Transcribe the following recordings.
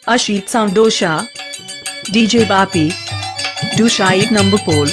Ashit Sound Dosha, DJ Bapi, Dusha 8 number pole.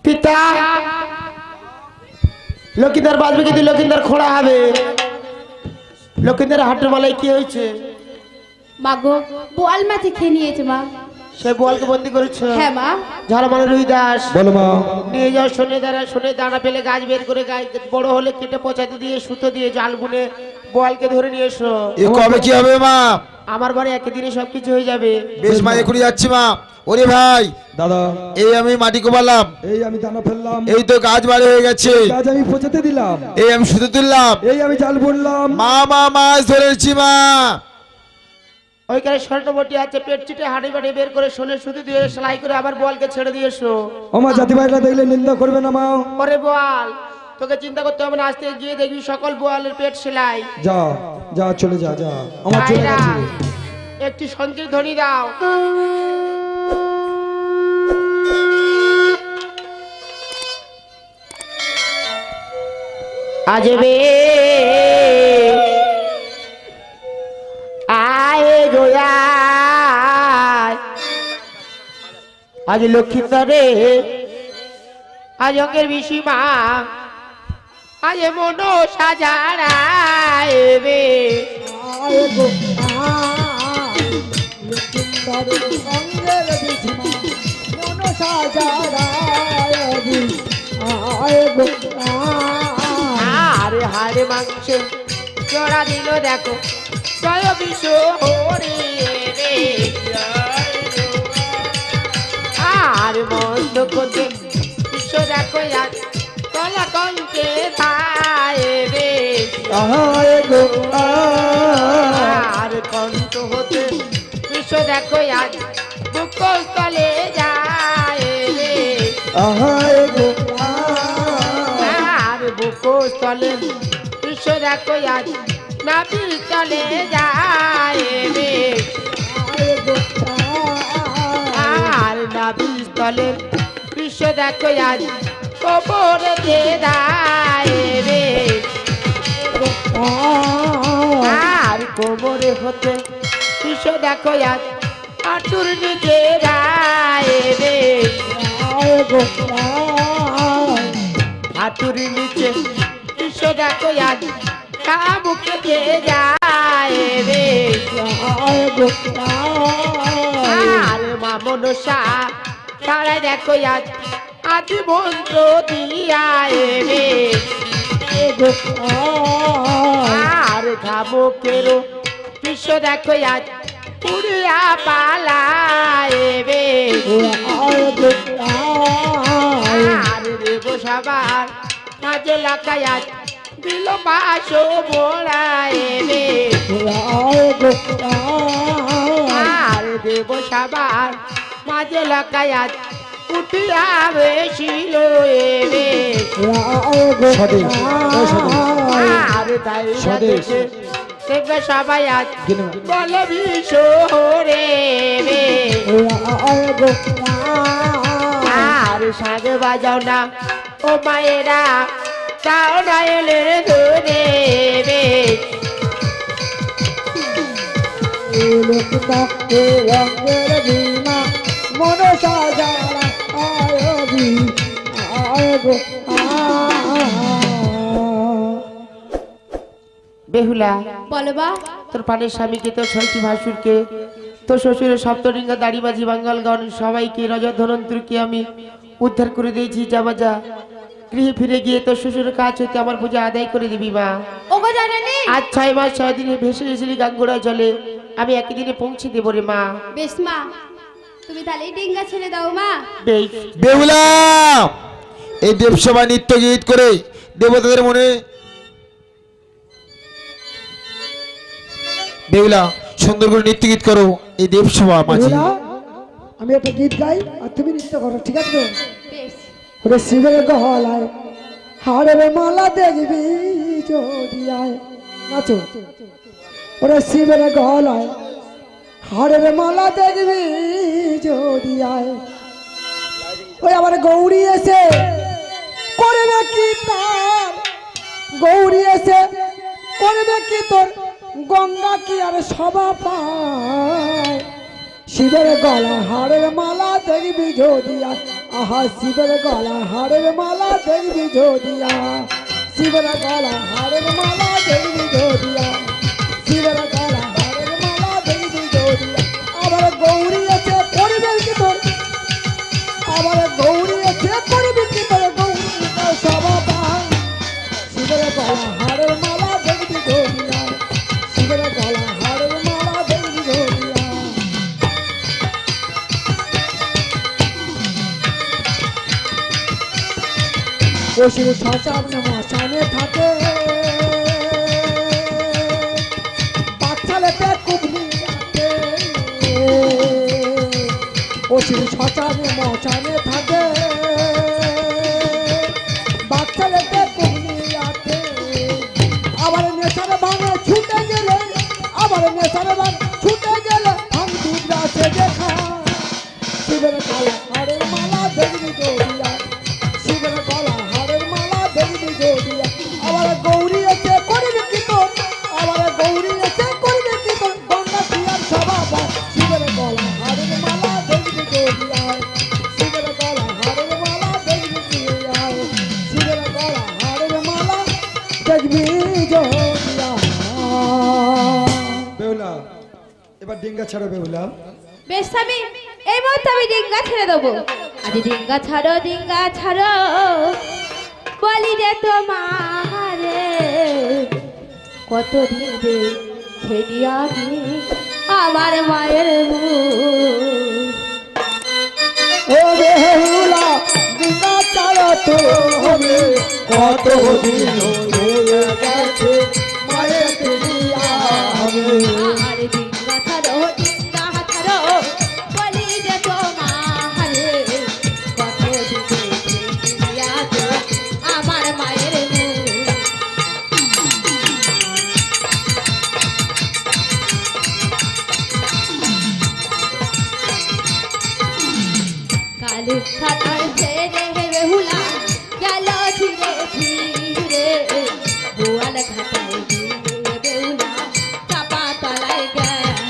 পিতা লক্ষিন্দার বাজবে কিন্তু লক্ষিন্দার খোড়া হবে। লক্ষিন্দার হাটের মালায় কি হয়েছে? মা গো বোয়াল মাছে খেয়ে নিয়েছে মা। সে বোয়ালকে বন্দি করেছে? হ্যাঁ মা। ঝাড় মানে রুই দাস বলো মা। নিয়ে যাও শোনে দানা পেলে গাছ বের করে গাছ বড় হলে কেটে পচাতে দিয়ে সুতো দিয়ে জাল বুনে বোয়ালকে ধরে নিয়ে এসো। এ কবে কি হবে মা? আমার বাড়ি একদিনে সবকিছু হয়ে যাবে। বেশ মা, এখনই যাচ্ছি মা। ওরে ভাই দাদা, এই আমি মাটি কোপালাম, এই আমি দানা ফেললাম, এই তো গাছ বাড়ি হয়ে গেছে, গাছ আমি পচাতে দিলাম, এই আমি শুধু তুললাম, এই আমি জাল বুনলাম। মা মা মাছ ধরেছি মা। ওইখানে স্বর্ণবটি আছে, পেট চিটে হাঁড়ি বাড়ি বের করে শোলে সুতো দিয়ে সেলাই করে আবার বোয়ালকে ছেড়ে দিয়ে এসো। আমার জাতি ভাইরা দেখলে নিন্দা করবে না মা। ওরে বোয়াল, তোকে চিন্তা করতে হবে না, আজ থেকে গিয়ে দেখবি সকল বোয়ালের পেট সেলাই। যা যা চলে যা যা, আমার চলে ভাইরা, গেছে। একটি সঞ্চির ধ্বনি দাও। আজবে আয় গোয়ায়, আজ লক্ষ্মীন্দরে, আজ অঙ্গের বিশিমা, আজ মনো সাজারায় বে। হারে হারে মাংসে চড়া দিল দেখো, জয় বিশ্ব হরে রে। আর মন্দ করতে বিশ্ব দেখো আজ কলা কণ্ঠে থায় রে। আর কণ্ঠ হতে বিশ্ব দেখো আজ বুকস্থলে যায় রে। আর বুকস্থলে বিশ্ব দেখো আজ নাভি চলে যায় রে। আর নাভি স্থলে বিশ্ব দেখো আজ কবরে যায় রে। আর কোমরে হতে বিশ্ব দেখো আজ আটুর নিচে যায় রে। হাঁটুর নিচে বিশ্ব দেখো আজ কাবুকে যায় রে। আর মা মনসা তারা দেখো আজ আদি মন্ত্র দিয়ায় রে। আর ঘামকের বিশ্ব দেখো আজ পুরিয়া পালায় রে। আর দেব সবার মাঝে লাগায় আজ দিল বাসো বোড়ায় রে। আর দেব সবার মাঝে লাগায় আজ উঠিয়া বেশিল রে। আর তাই দেখবে সবাই আজ বলে বিশোরে রে। আর সাজে বাজাও না ও মায়েরা, তাও না এলে ধরে রে। মনসা যারা আয়বি আয়ব বেহুলা, বলো বা। তোর পানের স্বামীকে, তোর ছয়টি ভাসুরকে, তো শ্বশুরের সপ্তরিঙ্গা দাড়িবাজি বাঙ্গাল গান সবাইকে রজত ধনন্ত্রীকে আমি উদ্ধার করে দিয়েছি। যাবা যা গৃহে ফিরে গিয়ে তোর শ্বশুরের কাজ হইতে আমার পূজা আদায় করে দিবি মা। ওগো জানানি আজ 6 মাস 6 দিনে ভেসে এসেছিলি গাঙ্গুড়া জলে, আমি একই দিনে পৌঁছে দেবো রে মা। বেশ মা, তুমি তাহলে ডিঙ্গা ছেড়ে দাও মা। বেশ। বেহুলা এই দেবসভা নৃত্য গীত করে দেবতাদের মনে বেহুলা সুন্দর করে নৃত্য গীত করো এই দেবসভা মাঝে। বেহুলা, আমি একটা গীত গাই আর তুমি নৃত্য করো, ঠিক আছে? বেশ। ওরে শিবের গলায় হাড়ের মালা দেখবি যদি আয়, নাচো। ওরে শিবের গলায় হাড়ের মালা দেখবি যদি আয়, ওই আবার গৌরী এসে করবে কি তার, গৌরী এসে করবে কি তোর গঙ্গা কি আর সভা পায়, শিবের গলা হাড়ের মালা দেখবি যদি আয়, আহা শিবের গলা হাড়ের মালা দেখবি যদি আয়, শিবের গলা হাড়ের মালা দেখবি যদি আয়, শিবের গলা হাড়ের মালা দেখবি যদি আয়, আবার গৌরী এসে করবে কি তোর, আবার গৌরী এসে করবে কি তোর গৌরী তোর সভা পায়, শিবের গলা হাড়ের মালা দেখবি যদি আয়, শিবের গলা হাড়ের মালা দেখবি যদি আয়। ওষুধ শ্মশান মশানে থাকে, বাচ্চালেতে কুবলি আছে, ওষুধ শ্মশানে মশানে থাকে, বাচ্চালেতে কুবলি আছে, আবার নেশার ভাঙে ছুটে গেলে, আবার নেশার ভাঙ ছুটে গেলে আমি দুধরা সে দেখা, শিবের গলা হাড়ের মালা দেখবি যদি আয়, শিবের গলা হাড়ের মালা দেখবি যদি আয়, আবার গৌরী এসে করবে কি তোর, আবার গৌরী এসে করবে কি তোর গঙ্গা পিয়ার সভা পায়, শিবের গলা হাড়ের মালা দেখবি যদি আয়, শিবের গলা হাড়ের মালা দেখবি যদি আয়, শিবের গলা হাড়ের মালা দেখবি যদি আয়। বেহুলা, এবার ডিঙ্গা ছাড়ো বেহুলা। বেশ স্বামী, এই মুহূর্তে আমি ডিঙ্গা ছেড়ে দেবো। আজ ডিঙ্গা ছাড়ো বলি রে তোমারে, কতদিন রে খেলিয়া আমার মায়ের মুখ, ও বেহুলা ডিঙ্গা ছাড়ো তো হবে, কত দিন হয়ে গেছে মায়ের তুলিয়া হবে, আর ডিঙ্গা ছাড়ো বলি রে তোমারে, কতদিন রে খেলিয়া আমার মায়ের মুখ। কালু খাতার ছেড়ে বেহুলা গেল ধীরে ধীরে, বোয়াল ঘাটায় গিয়ে বেহুলা চাপা তলায় গেল।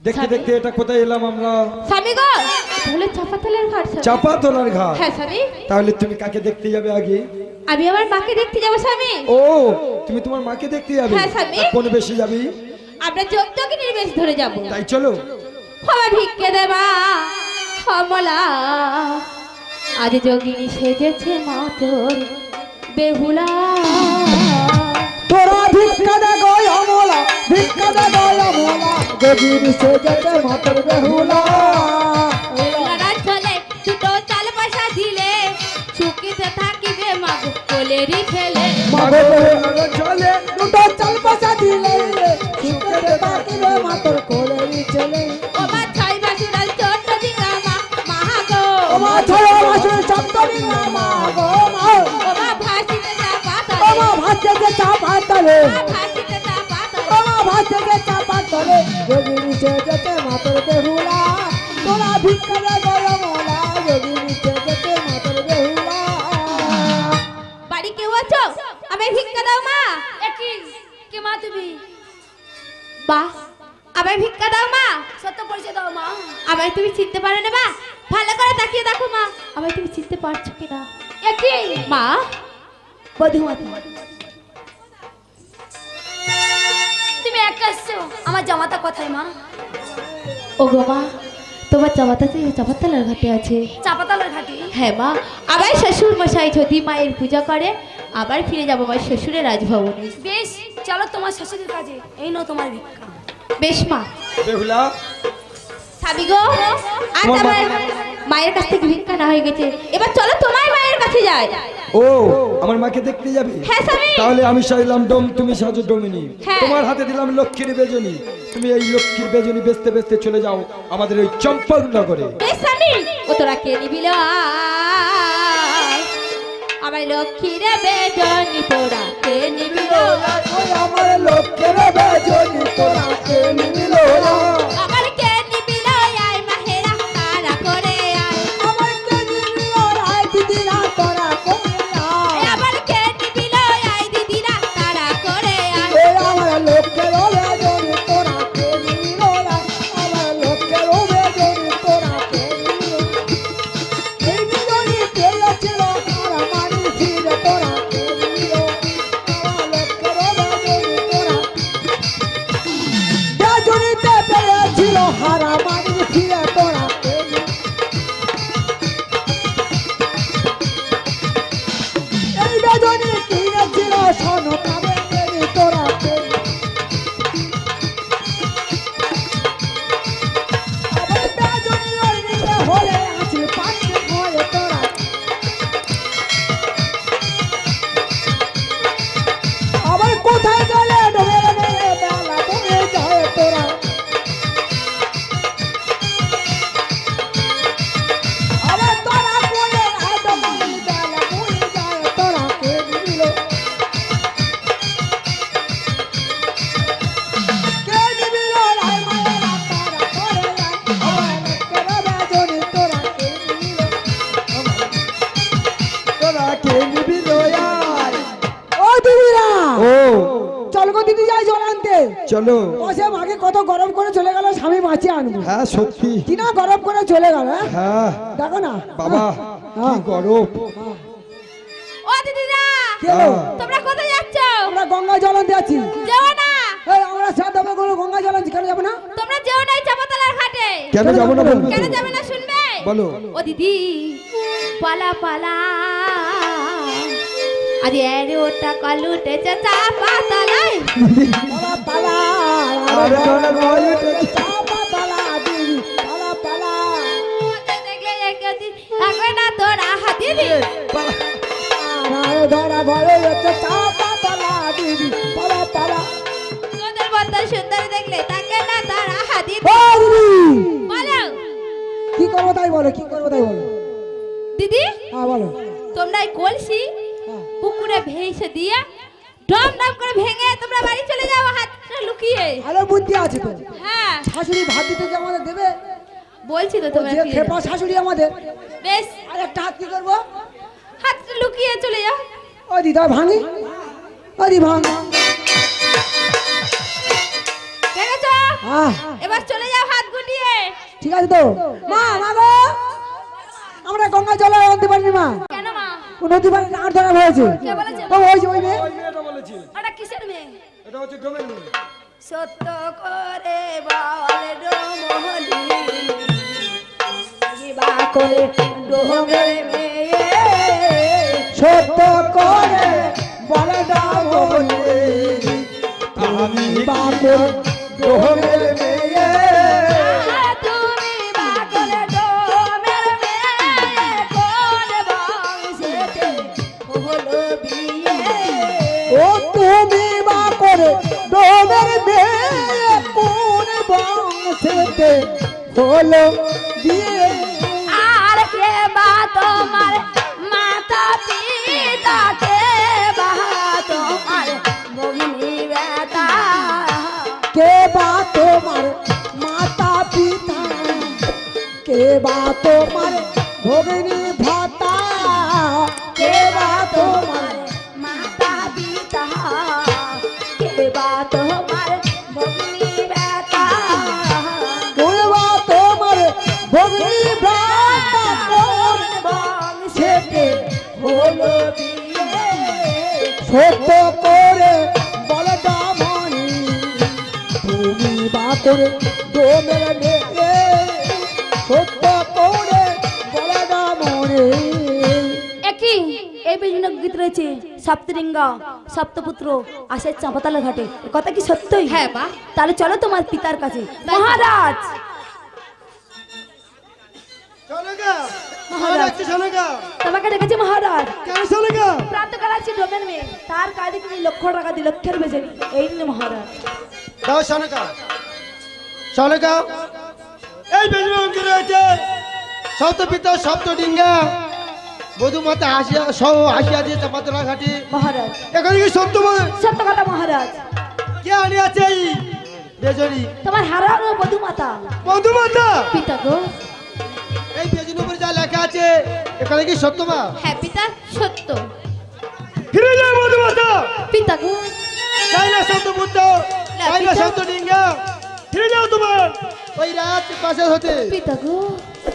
দেখতে দেখতে এটা কোথায় এলাম আমরা? স্বামী গো, তাহলে চাপা তলার ঘাট স্বামী। চাপা তোলার ঘাট। হ্যাঁ স্বামী। তাহলে তুমি কাকে দেখতে যাবে আগে? আমি আমার মাকে দেখতে যাবো স্বামী। ও, তুমি তোমার মাকে দেখতে যাবে? হ্যাঁ, স্বামী। কোন বেশি যাবি? আমরা যোগ্যকিনীর বেশ ধরে যাবো। তাই চলো। আমার ভিক্ষে দেবা কমলা, আজ যোগিনী সেজেছে মাতর বেহুলা, তোরা ভিক্ষা দে গো অমলা, ভিক্ষা দে গো অমলা, যোগিনী সেজেছে মাতর বেহুলা, বেহুলারা চলে দুটো চাল পয়সা দিলে সুখিতে থাকিবে মাগো কোলেরই ছেলে। মাগো বেহুলা চলে দুটো চাল পয়সা দিলে সুখে থাকিবে মাতর কোলেরই ছেলে, ও মা ছাই বাসুরাল ছোট্ট দিঙ্গা মাহা গো, ও মা ছয় মাসের সপ্তমী মা গো মা, ও মা ভাসিতে চাপা ও তলে, মা ভাসতে চাপা তলে, ভাসিতে চাপা ও তলে, মা ভাসতে চাপা তলে, যোগিনী সেজেছে মাতর বেহুলা, তোরা ভিক্ষা দে গো অমলা, যোগিনী সেজেছে মাতর বেহুলা। বাড়ি কেউ আছো? আমি ভিক্ষা দাও মা। কে মা তুমি? বাহ, আমায় ভিক্ষা দাও মা। সত্য পরিচয় দাও মা। আমায় তুমি চিনতে পারো না মা? ভালো করে তাকিয়ে দেখো মা, আমায় তুমি চিনতে পারছো কিনা? একি মা, বধূমাতা। তুমি একা এসছো, আমার জামাতা কোথায় মা? ও গো মা, তোমার জামাতা যে চাপাতলার ঘাটে আছে। চাপাতলার ঘাটি? হ্যাঁ মা, আবার শ্বশুর মশাই যদি মায়ের পূজা করে আবার ফিরে যাবো আমার শ্বশুরের রাজভবনে। বেশ, চলো তোমার শ্বশুরের কাজে। এই নাও তোমার ভিক্ষা। বেশ মা। বেহুলা, সাবি গো, আজ আমার মায়ের কাছ থেকে ভিক্ষা না হয়ে গেছে, এবার চলো তোমার মায়ের কাছে যাই। ও আমার মাকে দেখতে যাবে? হ্যাঁ স্বামী। তাহলে আমি সাজলাম ডোম, তুমি সাজো ডোমিনি। হ্যাঁ। তোমার হাতে দিলাম লক্ষ্মীর বেজনী, তুমি এই লক্ষ্মীর বেজনী বেচতে বেচতে চলে যাও আমাদের ওই চম্পকনগরে। বেশ স্বামী, ও তোরা কে নিবি লো? আমার লক্ষ্মীর বেজনী তোরা কে নিবি লো? ওই আমার লোকের বেজনি তোরা কে নিবিলো আমার কে নিবি লো? আয় মাহেরা তারা করে আয়। আমার কে নিবিলো রায় দিদিরা তোরা করে আয়। আবার কে নিবি লো? আয় দিদিরা তারা করে আয়। ওই আমার লোকের বেজনি তোরা কে নিবিলো আমার লোকের বেজনি তোরা কে নিবিলো এই বেজনি পেয়েছিল আর মানি ফিরে তোরা কে নিবিলো আমার লোকের বেজনি তোরা বেজনিতে পেয়েছিল হারা মানি ফিরে তোরা কে নিবিলো এই বেজনি কিনেছিল সোনো কাবে দেরি তোরা কে আবার বেজনি ওর নিতে হলে আছে পাশে ঘরে তোরা আবার কোথায় গেলে ডোবে মেরে বেলা বয়ে যায় তোরা আবার তোরা বলে একদম বেলা বয়ে যায় তোরা কে দিল কে দিল রায় মায়েরা তারা করে আমার লোকের বেজনি তোরা কে দিল তোরা কে নিবি লয়ার? ও দিদিরা ও চল গো দিদি যাই জল আনতে চলো। বসে মাকে কত গরম করে চলে গেল স্বামী বাঁচিয়ে আনবো হ্যাঁ সত্যি, কি না গরম করে চলে গেল হ্যাঁ? হ্যাঁ দেখো না বাবা কি গরম। ও দিদিরা, কে গো? তোমরা কোথায় যাচ্ছ? আমরা গঙ্গা জল আনতে যাচ্ছি যেও না, এই আমরা সাত দামে করে গঙ্গা জল আনছি কেন যাবো না তোমরা যেও না এই চাপাতলার ঘাটে। কেন যাবো না বলবো কেন তো? যাবে না শুনবে? বলো। ও দিদি, পালা পালা আজ এর ওটা কালুটেছে চাপাতলায়। পালা পালা আরে ডলার ভয় উঠেছে। চাপা পালা দিদি পালা পালা ওদের দেখে একদিন থাকবে না তোরা দিদি। আরে ধরা ভয় হচ্ছে চাপা পালা দিদি পালা পালা তোদের মত সুন্দর দেখলে থাকে না তারা দিদি। ও দিদি বলো কি করবো তাই বলো কি করবো তাই বলো দিদি, হ্যাঁ বলো তোমরা এই কলসি হ্যাঁ। পুকুরে ভেসে দিয়ে ডম ডম করে ভেঙে তোমরা বাড়ি চলে যাও হাতটা লুকিয়ে। ভালো বুদ্ধি আছে তো হ্যাঁ শাশুড়ি ভাত দিতে যে আমাদের দেবে বলছি তো ও তোমরা যে ফিরে খেপা যাও। শাশুড়ি আমাদের বেশ, আর একটা হাত কি করবো হাতটা লুকিয়ে চলে যাও। ও দিদা ভাঙি ও দি ভাঙ ভেঙেছো? হ্যাঁ এবার চলে যাও হাত গুটিয়ে। ঠিক আছে তো মা মা গো আমরা গঙ্গা জল আনতে পারিনি মা কেন মা? ও নদী পাড়ে আর ধরা হয়েছে কে বলেছে? ও ওই যে ওই মেয়ে ওই মেয়েটা বলেছে, ওটা কিসের মেয়ে? এটা হচ্ছে ডোমের মেয়ে। সত্য করে বল ডোমলি, বা করে ডোমের মেয়ে। সত্য করে বলে দাও বলে আমি বাপের ডোমের মেয়ে। তুমি বা করে ডোমের মেয়ে, কোন বংশেতে হলো বিয়ে? ও তুমি বা করে ডোমের মেয়ে কোন বংশেতে হলো বিয়ে আর কে বা তোমার মাতা পিতা, কে বা তোমার ভগিনী বেটা? কে বা তোমার মাতা পিতা কে বা তোমার ভগিনী ভাতা কে বা তোমার মাতা পিতা, কে বা তোমার ভগিনী বেটা? হলো বিয়ে। সত্য করে বলে দামনি তুমি বা করে দো মেরে মেয়ে, সত্য করে বলে দামনি। একই এই বিভিন্ন গীত রয়েছে সপ্তরিঙ্গা সপ্তপুত্র আসে চাঁপাতলা ঘাটে, এ কথা কি সত্যই? হ্যাঁ মা। তাহলে চলো তোমার পিতার কাছে। মহারাজ মহারাজ তোমাকে ডেকেছে মহারাজ। প্রাতকাল আছে ডোমেন মেয়ে, তার কাজে তিনি লক্ষ টাকা দিয়ে লক্ষের বেজে এই নিন মহারাজ। দাও সনকা, সনকা এই বেজুন কি রয়েছে সপ্তপিতা সপ্তডিঙ্গা বধু মাতা আসিয়া সহ আসিয়া দিয়ে চাপাতলা ঘাটে। মহারাজ এখানে কি সত্য বলে সত্য কথা মহারাজ। কে আনিয়াছে এই বেজনি? তোমার হারানো বধু মাতা। বধু মাতা? পিতা গো। এই বেজনির উপরে যা লেখা আছে এখানে কি সত্য মা? হ্যাঁ পিতা সত্য। ফিরে যাও বধু মাতা। পিতা গো। তাই না সপ্তপুত্র, তাই না সপ্তডিঙ্গা, ফিরে যাও তোমার ওই রাত পাশে হতে। পিতা গো।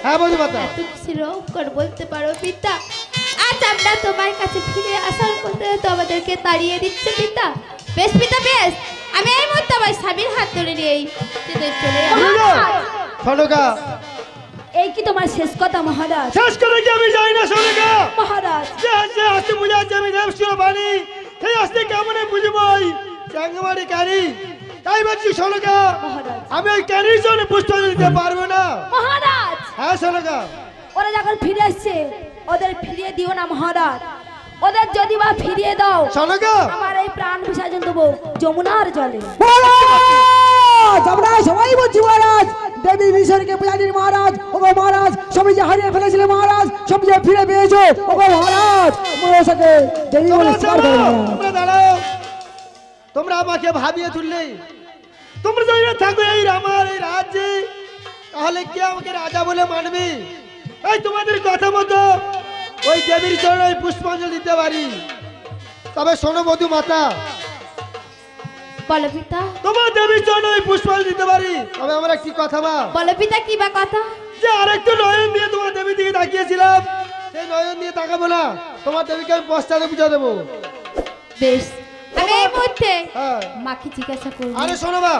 হ্যাঁ বধু মাতা। এত কিছু রোগ করে বলতে পারো পিতা? আজ আমরা তোমার কাছে ফিরে আসার পথে তো আমাদেরকে তাড়িয়ে দিচ্ছে পিতা। বেশ পিতা বেশ, আমি এই মুহূর্তে আমার স্বামীর হাত ধরে নিয়ে চলে যাবো। সনকা এই কি তোমার শেষ কথা মহারাজ? শেষ করে কি আমি যাই না সনকা? মহারাজ যে হাসতে হাসতে বুঝাচ্ছে আমি দেবসুর বাণী, সেই হাসতে কেমনে বুঝবই চ্যাংমারি কানি? তাই বলছি সনকা মহারাজ আমি ওই কানির জন্য পুষ্পাঞ্জলি দিতে পারবো না। মহারাজ হ্যাঁ সনকা। ওরা যখন ফিরে আসছে ওদের ফিরিয়ে দিও না মহারাজ। ওদের যদি বা ফিরিয়ে দাও সনকা আমার এই প্রাণ বিসর্জন দেবো যমুনার জলে। মহারাজ আমরা সবাই বলছি মহারাজ, দেবী বিশ্বরকে পূজারীর মহারাজ, ওগো মহারাজ সবাই যে হারিয়ে ফেলেছিলে মহারাজ সবাই যে ফিরে পেয়েছো ওগো মহারাজ, মনসাকে দেবী বলে স্বীকার করো মহারাজ। তোমরা দাঁড়াও, তোমরা আমাকে ভাবিয়ে তুললে। তোমরা যদি না থাকো এই আমার এই রাজ্যে তাহলে কে আমাকে রাজা বলে মানবে? এই তোমাদের কথা মতো ওই দেবীর চরণে ওই পুষ্পাঞ্জলি দিতে পারি। তবে শোনো বধূ মাতা, বলো পিতা। তোমার দেবীর চরণে ওই পুষ্পাঞ্জলি দিতে পারি, তবে আমার একটি কথা মা, বলো পিতা কি বা কথা? যে আরেকটু নয়ন দিয়ে তোমার দেবীর দিকে তাকিয়েছিলাম সেই নয়ন দিয়ে তাকাবো না, তোমার দেবীকে আমি পশ্চাতে বুঝা দেবো। বেশ, আমি এই মুহূর্তে হ্যাঁ মাকে জিজ্ঞাসা করবো। আরে শোনো মা,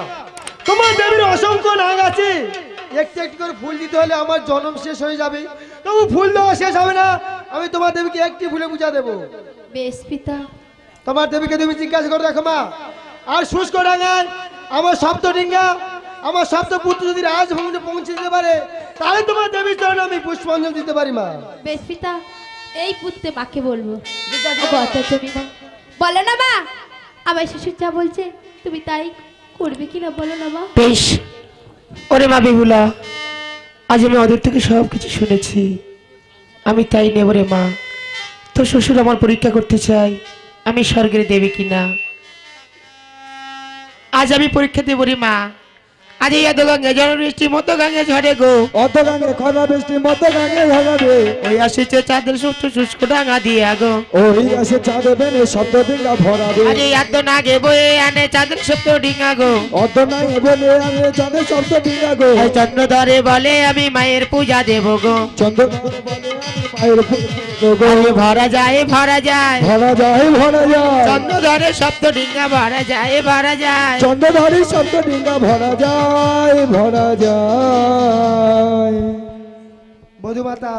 তোমার দেবীর অসংখ্য নাগ আছে, একটু একটু করে ফুল দিতে হলে আমার জন্ম শেষ হয়ে যাবে, তবু ফুল দেওয়া শেষ হবে না, আমি তোমার দেবীকে একটি ফুলে বুঝা দেবো। বেশ পিতা। তোমার দেবীকে তুমি জিজ্ঞাসা করে দেখো মা। আর শুষ্ক ডাঙায় আমার সপ্তডিঙ্গা আমার সপ্তপুত্র যদি রাজভবনে পৌঁছে দিতে পারে তাহলে তোমার দেবীর চরণে আমি পুষ্পাঞ্জলি দিতে পারি মা। বেশ পিতা, এই পুত্রে মাকে বলবো। তুমি মা বলো না মা, আমার শ্বশুর যা বলছে তুমি তাই করবে কিনা বলো না মা। বেশ ওরে মা বিহুলা, আজ আমি ওদের থেকে সব কিছু শুনেছি, আমি তাই নেব রে মা। তো শ্বশুর আমার পরীক্ষা করতে চাই আমি স্বর্গের দেবী কিনা। আজ আমি পরীক্ষা দেব রে মা। আজ এই এত গঙ্গে ঝড় বৃষ্টি মতো গঙ্গে ঝরে গো, অত গাঙ্গে খরা বৃষ্টি মতো গাঙ্গে ঝরাবে, ওই আসিছে চাঁদের সুস্থ শুষ্ক ডাঙা দিয়ে গো, ওই আসে চাঁদে বেনে শব্দ ডিঙ্গা ভরাবে, আজ এই এত না গে বয়ে আনে চাঁদের সপ্ত ডিঙা গো, অত নাই বলে আমি চাঁদে শব্দ ডিঙ্গা গো, এই চন্দ্র ধরে বলে আমি মায়ের পূজা দেব গো, চন্দ্র বলে আমি পায়ের গো, আরে ভরা যায় ভরা যায় ভরা যায় ভরা যায়, চন্দ্র ধরে সপ্ত ডিঙা ভরা যায় ভরা যায়। চন্দ্রধারী শব্দ ডিঙ্গা ভরা যায় ভরা যায়। বধুমাতা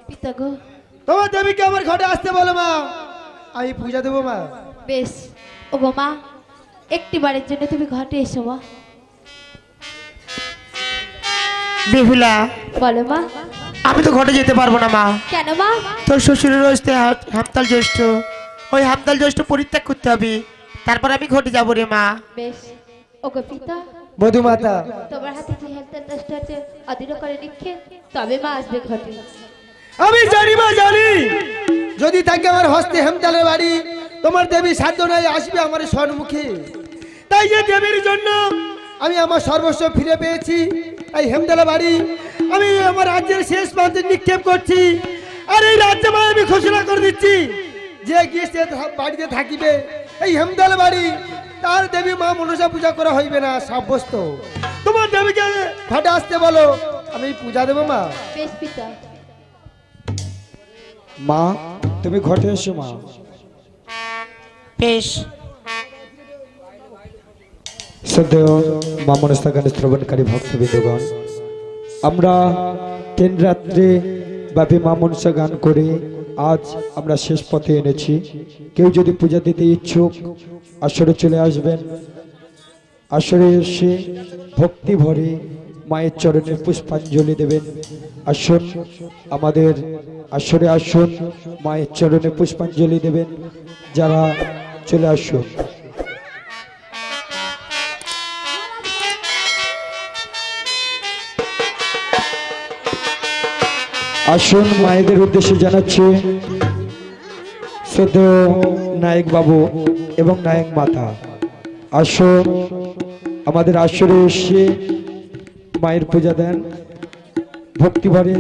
পিতা গো। তোমার দেবীকে আমার ঘরে আসতে বলো মা, আমি পূজা দেবো মা। বেশ ও গো মা, একটি বারের জন্য তুমি ঘটে এসো মা। বিহুলা বলো মা। আমি তো ঘটে যেতে পারবো না মা, কেন মা? তোর শ্বশুরের রয়েছে হামতাল জ্যৈষ্ঠ, ওই হামতাল জ্যৈষ্ঠ পরিত্যাগ করতে হবে, তারপর আমি ঘটে যাবো রে মা। বেশ ও গো পিতা, বধুমাতা তোমার হাতে যে হেলথের দশট আছে অধীর করে লিখে তবে মা আসবে ঘটে। আমি জানি মা জানি, যদি থাকে আমার হস্তে হেমতালের বাড়ি তোমার দেবী সাধ্য নাই আসবে আমার সম্মুখে। তাই যে দেবীর জন্য আমি আমার সর্বস্ব ফিরে পেয়েছি, এই হেমতালা বাড়ি আমি আমার রাজ্যের শেষ প্রান্তে নিক্ষেপ করছি। আর এই রাজ্যে মা আমি ঘোষণা করে দিচ্ছি, যে গিয়ে সে বাড়িতে থাকিবে এই হেমতালা বাড়ি তার দেবী মা মনসা পূজা করা হইবে না সাব্যস্ত। তোমার দেবীকে ঘাটে আসতে বলো, আমি পূজা দেবো মা। বেশ পিতা। মা তুমি ঘটে এসো মা। বেশ। শ্রদ্ধেয় মা মনসা গান শ্রবণকারী ভক্তবৃন্দগণ, আমরা 3 রাত্রে ব্যাপী মা মনসা গান করে আজ আমরা শেষ পথে এনেছি। কেউ যদি পূজা দিতে ইচ্ছুক আসরে চলে আসবেন। আসরে এসে ভক্তি ভরে মায়ের চরণে পুষ্পাঞ্জলি দেবেন। আসুন আমাদের আসরে, আসুন মায়ের চরণে পুষ্পাঞ্জলি দেবেন। যারা চলে আসুন। আসুন মায়েদের উদ্দেশ্যে জানাচ্ছি শ্রদ্ধেয় নায়ক বাবু এবং নায়ক মাতা, আসুন আমাদের আসরে এসে মায়ের পূজা দেন, ভক্তিভরে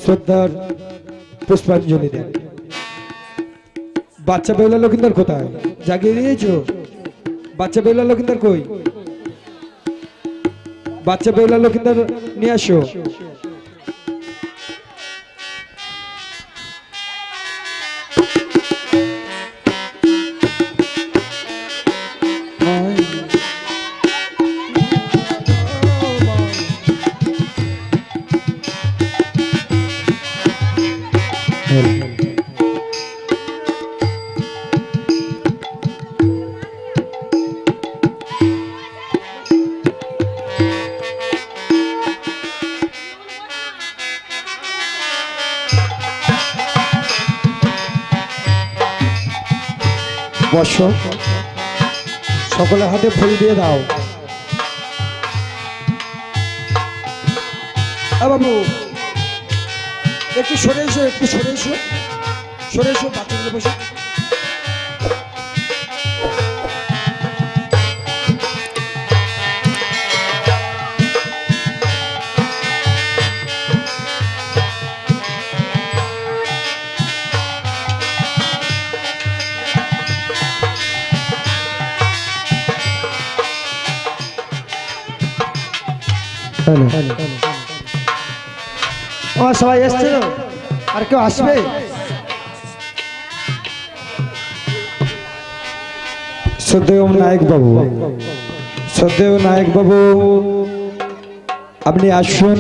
শ্রদ্ধার পুষ্পাঞ্জলি দেন। বাচ্চা বেহুলা লক্ষিন্দর কোথায়? জাগিয়ে দিয়েছো? বাচ্চা বেহুলা লক্ষিন্দর কই? বাচ্চা বেহুলা লক্ষিন্দর নিয়ে আসো। বসো, সকলের হাতে ফুল দিয়ে দাও। বাবু একটু সরে এসো, একটু সরে এসো, সরে এসো, বাচ্চাদের বসে। আমার সবাই এসছে না, আর কেউ আসবে? শ্রদ্ধেয় নায়ক বাবু, শ্রদ্ধেয় নায়ক বাবু, আপনি আসুন,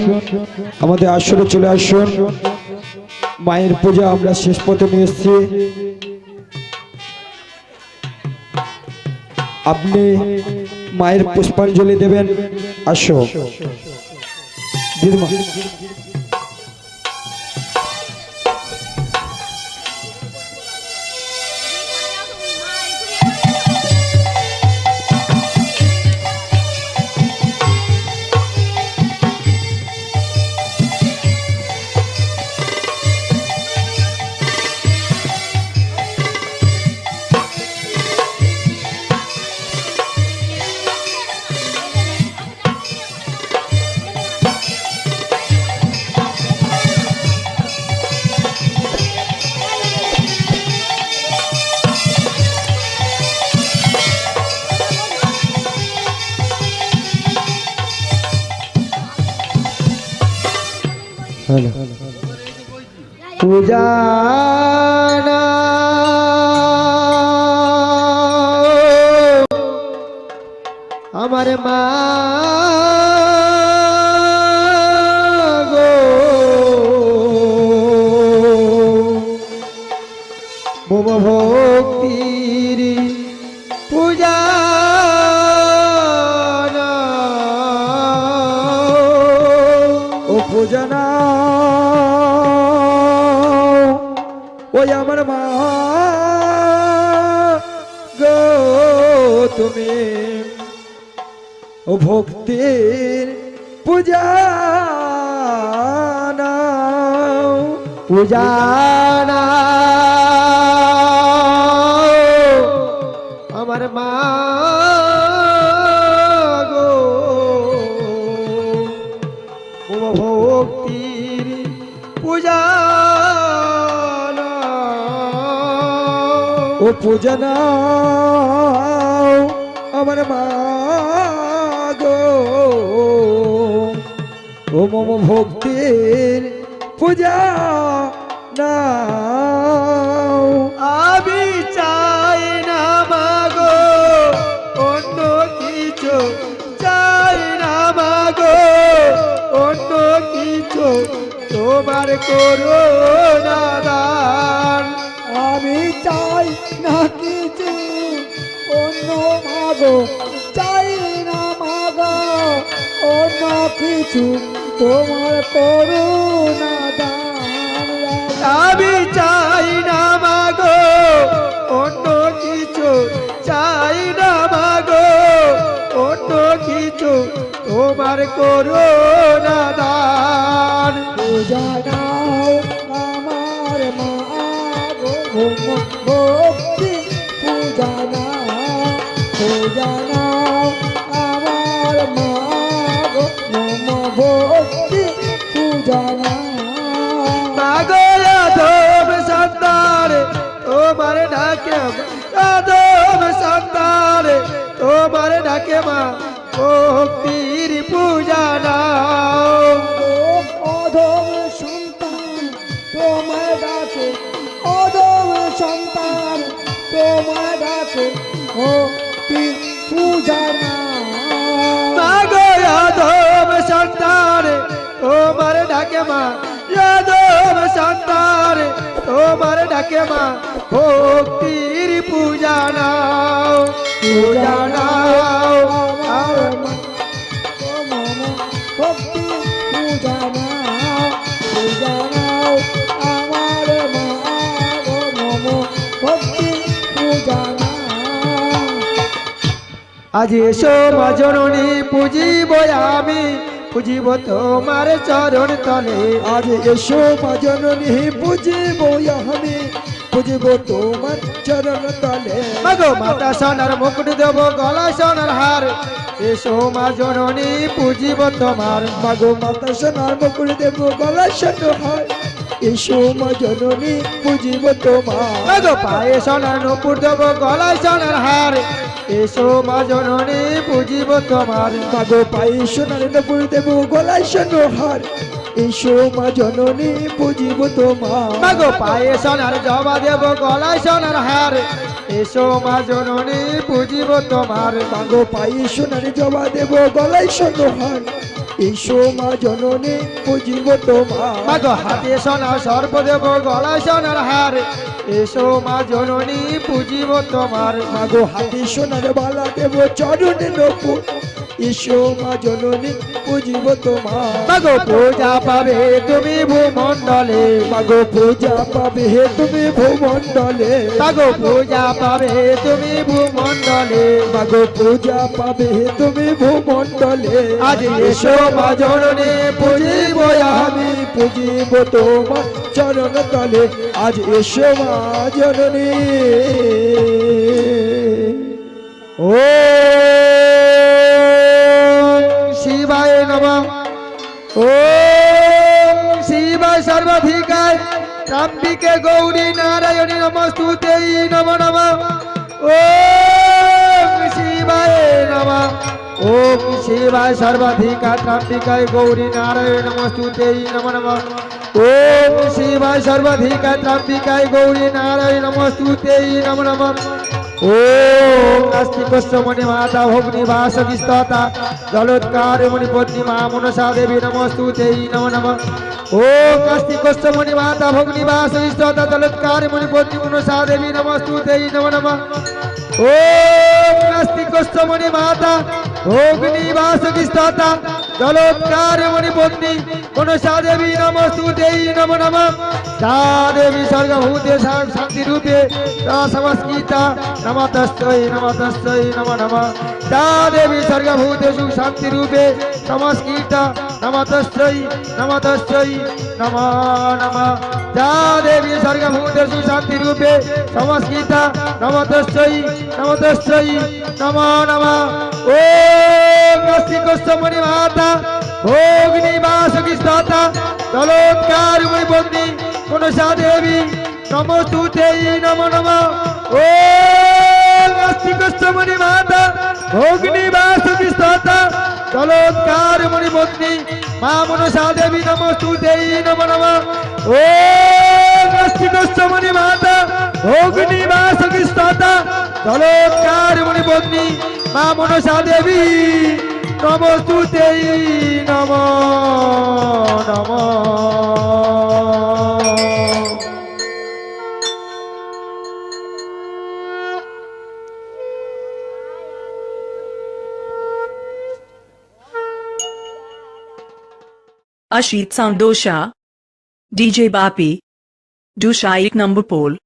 আমাদের আসরে চলে আসুন। মায়ের পূজা আমরা শেষ পথে নিয়ে এসেছি। আপনি মায়ের পুষ্পাঞ্জলি দেবেন। আসো দিদিমা। পূজানা আমার মা গো, মম ভক্তির পূজা ও পূজনা, ওই আমার মা গো, তুমি ও ভক্তির পূজা নাও, পূজানা আমার মা গো, মম ভক্তির পূজা ও পূজা নাও আমার মা গো, ও মম ভক্তির পূজা নাও। তোমার করুণা দান। আমি চাই না কিছু অন্য মাগো, চাই না মাগো অন্য কিছু, তোমার করুণা দান। আমি চাই না মাগো অন্য কিছু, চাই না মাগো অন্য কিছু, তোমার করুণা দান। পূজা নাও আমার মা গো, ভক্তি পূজা নাও, পূজা নাও আমার মা গো, ভক্তি পূজা নাও। মাগো যাদব সন্তান তোমার ডাকে, যাদব সন্তান তোমার ডাকে মা ভক্তির পূজা নাও। অধম সন্তান তোমায় ডাকে, অধম সন্তান তোমায় ডাকে, ভক্তি পূজা নাও। মাগো যাদব সন্তান তোমার ডাকে মা, যাদব সন্তান তোমার ডাকে মা ভক্তির পূজা নাও, পূজা নাও। আমার মা গো, মম ভক্তি পূজা নাও, পূজা নাও আমার মা গো, মম ভক্তি পূজা নাও। আজ এসো মা জননী পুজিব আমি, পুজিব তোমার চরণ তলে। আজ এসো মা জননী পুজিব আমি, পুজিব তোমার চরণ তলে। মাগো মাতা সোনার মুকুট দেব গলা সোনার হার, এসো মা জননী পুজিব তোমার। মাগো মাতা সোনার মুকুট দেব গলা সোনার হার, এসো মা জননী পুজিব তোমার। মাগো পায়ে সোনার নুপুর দেব গলা সোনার হার, এসো মা জননী পুজিব তোমার। মাগো পায়ে সোনার নুপুর দেব গলায় সোনার হার, এসো মা জননী পুজিব তোমার। মাগো পায়ে সোনার জবা দেব গলায় সোনার হার, এসো মা জননী পুজিব তোমার। মাগো পায়ে সোনার জবা দেব গলায় সোনার হার, এসো মা জননী পুজিব তোমার। মাগো হাতে সোনার সর্প দেব গলায় সোনার হার, এসো মা জননী পুজিব তোমার। মাগো হাতে সোনার বালা দেব চরণে নপুর, এসো মা জননী পুজিব তোমার। মাগো পূজা পাবে তুমি ভূমণ্ডলে, মাগো পূজা পাবে হে তুমি ভূমণ্ডলে, মাগো পূজা পাবে তুমি ভূমণ্ডলে। মাগো পূজা পাবে হে তুমি ভূমণ্ডলে। আজ এসো মা জননী পুজিব আমি পুজিব তোমার চরণ তলে, আজ এসো মা জননী। ও শিবায় নমঃ, ও শিবায় সর্বাধিকায় ত্রাম্বিকে গৌরী নারায়ণী নমস্তুতে নমো নমঃ। ওম শিবায় নমঃ, ওম শিবায় সর্বাধিকায় ত্রাম্বিকায় গৌরী নারায়ণী নমস্তুতে নমো নমঃ। ওম শিবায় সর্বাধিকায় ত্রাম্বিকায় গৌরী নারায়ণী নমস্তুতে নমো নমঃ। ওম নাস্তিকস্য মণি মাতা ভগ্নি বাসবিস্ততা জলোৎকার মণি পত্নী মা মনসা দেবী নমস্তুতে নমো নমঃ। ওম নাস্তিকস্য মণি মাতা ভগ্নি বাসবিস্ততা জলোৎকার মণি পত্নী মনসা দেবী নমস্তুতে নমো নমঃ। ওম নাস্তিকস্য মণি মাতা ভগ্নি বাসবিস্ততা জলোৎকার মণি পত্নী মনসা দেবী নমস্তুতে নমো নমঃ। যা দেবী সর্বভূতে শান্তি রূপে তা সংস্কৃতা নমস্তৈ নমস্তৈ নমো নমঃ। যা দেবী সর্বভূতেষু শান্তি রূপে সংস্কৃতা নমস্তৈ নমস্তৈ নমো নমঃ। যা দেবী সর্বভূতেষু শান্তি রূপে সংস্কৃতা নমস্তৈ নমস্তৈ নমো নমঃ। ওম নাস্তিকস্য মণি মাতা ভগ্নি বাসবিস্ততা জলোৎকার মণি পত্নী মনসা দেবী নমস্তুতে নমো নমঃ। ওম নাস্তিকস্য মণি মাতা ভগ্নি বাসবিস্ততা জলোৎকার মণি পত্নী মা মনসা দেবী নমস্তুতে নমো নমঃ। ওম নাস্তিকস্য মণি মাতা ভগ্নি বাসবিস্ততা জলোৎকার মণি পত্নী মা মনসা দেবী নমস্তুতে নমো নমঃ। Ashit Sound Dosha, DJ Bapi, Dusha 1 number pole.